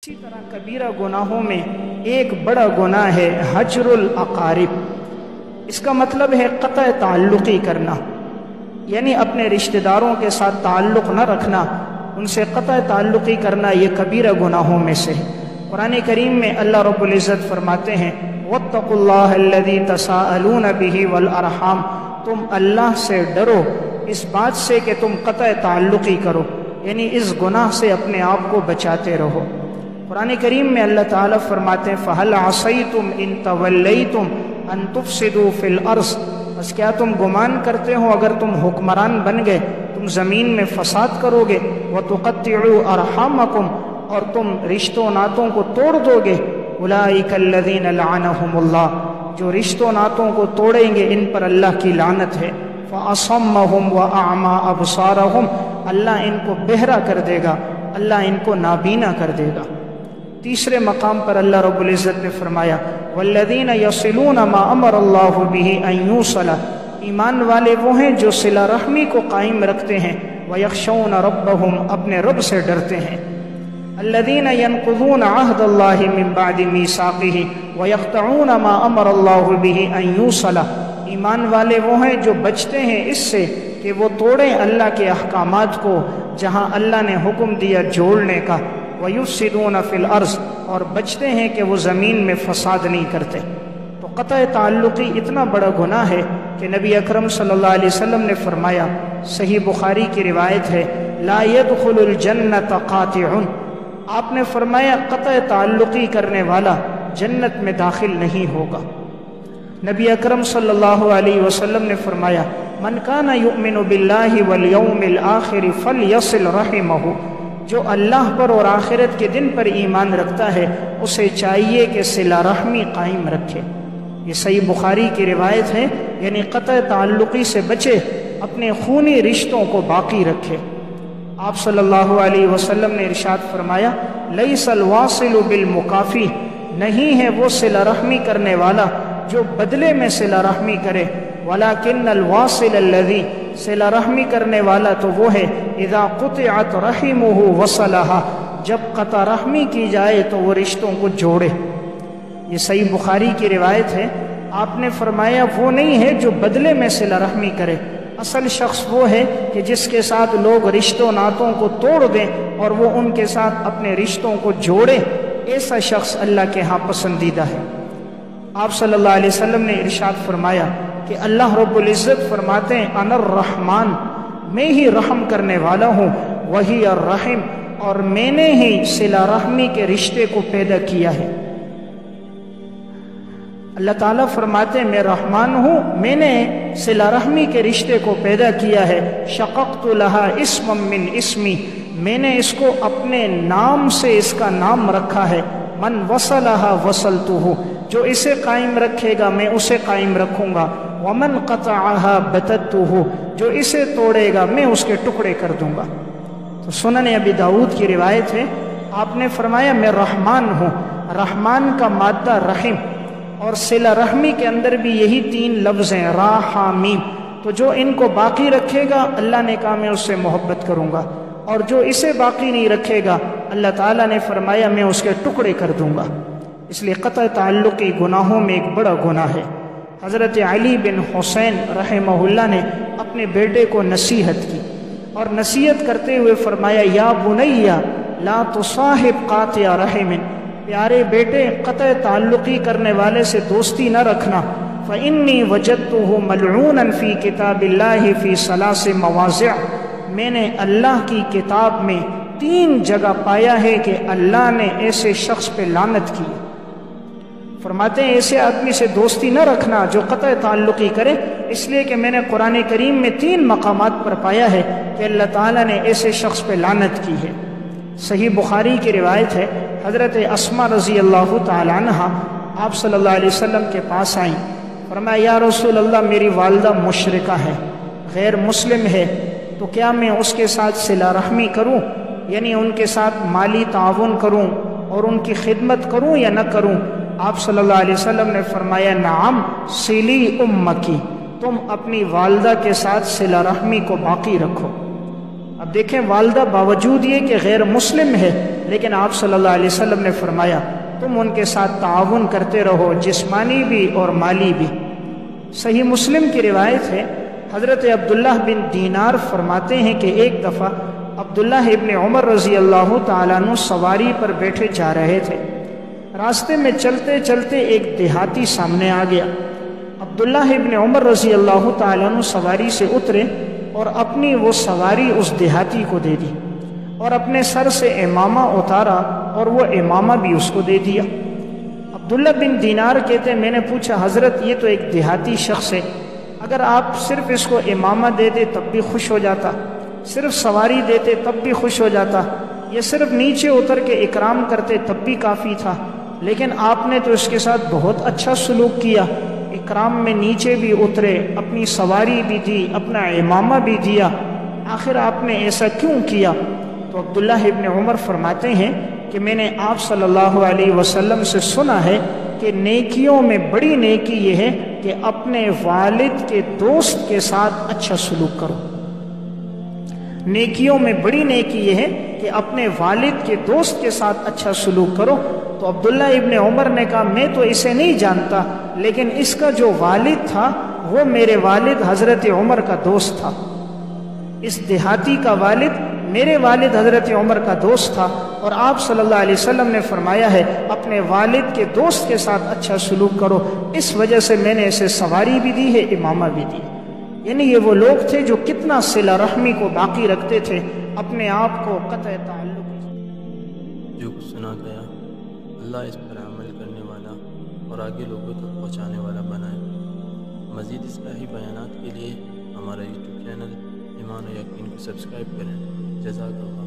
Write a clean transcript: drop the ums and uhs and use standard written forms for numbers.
اسی طرح کبیرہ گناہوں میں ایک بڑا گناہ ہے ہجرُ الاقارب۔ اس کا مطلب ہے قطع تعلقی کرنا، یعنی اپنے رشتہ داروں کے ساتھ تعلق نہ رکھنا، ان سے قطع تعلقی کرنا، یہ کبیرہ گناہوں میں سے ہے۔ قرآن کریم میں اللہ رب العزت فرماتے ہیں وَاتَّقُوا اللَّهَ الَّذِي تَسَاءَلُونَ بِهِ وَالْأَرْحَامَ، تم اللہ سے ڈرو اس بات سے کہ تم قطع تعلقی کرو، یعنی اس گناہ سے اپنے آپ کو بچاتے رہو۔ قرآن کریم میں اللہ تعالیٰ فرماتے ہیں فَهَلْ عَصَيْتُمْ إِن تَوَلَّيْتُمْ أَن تُفْسِدُوا فِي الْأَرْضِ، بس کیا تم گمان کرتے ہو اگر تم حکمران بن گئے تم زمین میں فساد کرو گے، وَتُقَطِّعُوا أَرْحَامَكُمْ، اور تم رشتوں ناتوں کو توڑ دو گے، أُولَئِكَ الَّذِينَ لَعَنَهُمُ اللَّهُ، جو رشتوں ناتوں کو توڑیں گے ان پر اللہ کی لعنت ہے، فَأَصَمَّهُمْ وَأَعْمَى أَبْصَارَهُمْ، اللہ ان کو بہرا کر دے گا، اللہ ان کو نابینا کر دے گا۔ تیسرے مقام پر اللہ رب العزت نے فرمایا والذین یصلون ما امر اللہ بہ ان یوصل، ایمان والے وہ ہیں جو صلہ رحمی کو قائم رکھتے ہیں، ویخشون ربہم، اپنے رب سے ڈرتے ہیں، الذین ینقضون عہد اللہ من بعد میثاقہ ویقطعون ما امر اللہ بہ ان یوصل، ایمان والے وہ ہیں جو بچتے ہیں اس سے کہ وہ توڑیں اللہ کے احکامات کو جہاں اللہ نے حکم دیا جوڑنے کا، وَيُفْسِدُونَ فِي الْأَرْضِ، اور بچتے ہیں کہ وہ زمین میں فساد نہیں کرتے۔ تو قطع تعلقی اتنا بڑا گناہ ہے کہ نبی اکرم صلی اللہ علیہ وسلم نے فرمایا، صحیح بخاری کی روایت ہے لا يدخل الجنت قاطع، آپ نے فرمایا قطع تعلقی کرنے والا جنت میں داخل نہیں ہوگا۔ نبی اکرم صلی اللہ علیہ وسلم نے فرمایا من کان یؤمن باللہ والیوم الآخر فلیصل رحمہ، جو اللہ پر اور آخرت کے دن پر ایمان رکھتا ہے اسے چاہیے کہ صلہ رحمی قائم رکھے۔ یہ صحیح بخاری کی روایت ہے، یعنی قطع تعلقی سے بچے، اپنے خونی رشتوں کو باقی رکھے۔ آپ صلی اللہ علیہ وسلم نے ارشاد فرمایا لیس الواصل بالمکافی، نہیں ہے وہ صلہ رحمی کرنے والا جو بدلے میں صلہ رحمی کرے، ولیکن الواصل الذی، صلہ رحمی کرنے والا تو وہ ہے اذا قطعت رحمہ وصلہا، جب قطع رحمی کی جائے تو وہ رشتوں کو جوڑے۔ یہ صحیح بخاری کی روایت ہے، آپ نے فرمایا وہ نہیں ہے جو بدلے میں صلہ رحمی کرے، اصل شخص وہ ہے کہ جس کے ساتھ لوگ رشتوں ناتوں کو توڑ دیں اور وہ ان کے ساتھ اپنے رشتوں کو جوڑے، ایسا شخص اللہ کے ہاں پسندیدہ ہے۔ آپ صلی اللہ علیہ وسلم نے ارشاد فرمایا کہ اللہ رب العزت فرماتے ہیں انا الرحمن، میں ہی رحم کرنے والا ہوں، وہی الرحیم، اور میں نے ہی صلہ رحمی کے رشتے کو پیدا کیا ہے۔ اللہ تعالیٰ فرماتے ہیں میں رحمان ہوں، میں نے صلہ رحمی کے رشتے کو پیدا کیا ہے، شققت لہا اسما من اسمی، میں نے اس کو اپنے نام سے اس کا نام رکھا ہے، من وصلہا وصلتہ، جو اسے قائم رکھے گا میں اسے قائم رکھوں گا، ومن قطعہا بتتہ، جو اسے توڑے گا میں اس کے ٹکڑے کر دوں گا۔ تو سنن ابی داؤد کی روایت ہے، آپ نے فرمایا میں رحمان ہوں، رحمان کا مادہ رحم، اور صلہ رحمی کے اندر بھی یہی تین لفظ ہیں را ہا میم، تو جو ان کو باقی رکھے گا اللہ نے کہا میں اس سے محبت کروں گا، اور جو اسے باقی نہیں رکھے گا اللہ تعالیٰ نے فرمایا میں اس کے ٹکڑے کر دوں گا۔ اس لیے قطع تعلقی گناہوں میں ایک بڑا گناہ ہے۔ حضرت علی بن حسین رحمہ اللہ نے اپنے بیٹے کو نصیحت کی، اور نصیحت کرتے ہوئے فرمایا یا بنیا لا تصاحب قاطع رحم، پیارے بیٹے قطع تعلقی کرنے والے سے دوستی نہ رکھنا، فإنی وجدتہ ملعونا فی کتاب اللہ فی ثلاث مواضع، میں نے اللہ کی کتاب میں 3 جگہ پایا ہے کہ اللہ نے ایسے شخص پہ لعنت کی۔ فرماتے ہیں ایسے آدمی سے دوستی نہ رکھنا جو قطع تعلقی کرے، اس لیے کہ میں نے قرآن کریم میں 3 مقامات پر پایا ہے کہ اللہ تعالیٰ نے ایسے شخص پہ لعنت کی ہے۔ صحیح بخاری کی روایت ہے، حضرت اسماء رضی اللہ تعالی عنہ آپ صلی اللہ علیہ وسلم کے پاس آئیں، فرمایا یا رسول اللہ میری والدہ مشرکہ ہے، غیر مسلم ہے، تو کیا میں اس کے ساتھ صلہ رحمی کروں، یعنی ان کے ساتھ مالی تعاون کروں اور ان کی خدمت کروں یا نہ کروں؟ آپ صلی اللہ علیہ وسلم نے فرمایا نعم صلی امکی، تم اپنی والدہ کے ساتھ صلہ رحمی کو باقی رکھو۔ اب دیکھیں والدہ باوجود یہ کہ غیر مسلم ہے لیکن آپ صلی اللہ علیہ وسلم نے فرمایا تم ان کے ساتھ تعاون کرتے رہو، جسمانی بھی اور مالی بھی۔ صحیح مسلم کی روایت ہے، حضرت عبداللہ بن دینار فرماتے ہیں کہ ایک دفعہ عبداللہ ابن عمر رضی اللہ تعالیٰ عنہ سواری پر بیٹھے جا رہے تھے۔ راستے میں چلتے چلتے ایک دیہاتی سامنے آ گیا۔ عبداللہ ابن عمر رضی اللہ تعالیٰ عنہ سواری سے اترے اور اپنی وہ سواری اس دیہاتی کو دے دی اور اپنے سر سے امامہ اتارا اور وہ امامہ بھی اس کو دے دیا۔ عبداللہ بن دینار کہتے میں نے پوچھا حضرت یہ تو ایک دیہاتی شخص ہے، اگر آپ صرف اس کو امامہ دے دے تب بھی خوش ہو جاتا، صرف سواری دیتے تب بھی خوش ہو جاتا، یہ صرف نیچے اتر کے اکرام کرتے تب بھی کافی تھا، لیکن آپ نے تو اس کے ساتھ بہت اچھا سلوک کیا، اکرام میں نیچے بھی اترے، اپنی سواری بھی دی، اپنا امامہ بھی دیا، آخر آپ نے ایسا کیوں کیا؟ تو عبداللہ ابن عمر فرماتے ہیں کہ میں نے آپ صلی اللہ علیہ وسلم سے سنا ہے کہ نیکیوں میں بڑی نیکی یہ ہے کہ اپنے والد کے دوست کے ساتھ اچھا سلوک کرو۔ نیکیوں میں بڑی نیکی یہ ہے کہ اپنے والد کے دوست کے ساتھ اچھا سلوک کرو۔ تو عبداللہ ابن عمر نے کہا میں تو اسے نہیں جانتا، لیکن اس کا جو والد تھا وہ میرے والد حضرت عمر کا دوست تھا، اس دیہاتی کا والد میرے والد حضرت عمر کا دوست تھا، اور آپ صلی اللہ علیہ وسلم نے فرمایا ہے اپنے والد کے دوست کے ساتھ اچھا سلوک کرو، اس وجہ سے میں نے اسے سواری بھی دی ہے، امامہ بھی دی۔ یعنی یہ وہ لوگ تھے جو کتنا صلہ رحمی کو باقی رکھتے تھے، اپنے آپ کو قطع تعلق۔ جو کچھ سنا گیا اللہ اس پر عمل کرنے والا اور آگے لوگوں تک پہنچانے والا بنائے۔ مزید اصلاحی بیانات کے لیے ہمارا یوٹیوب چینل ایمان و یقین کو سبسکرائب کریں۔ جزاک اللہ۔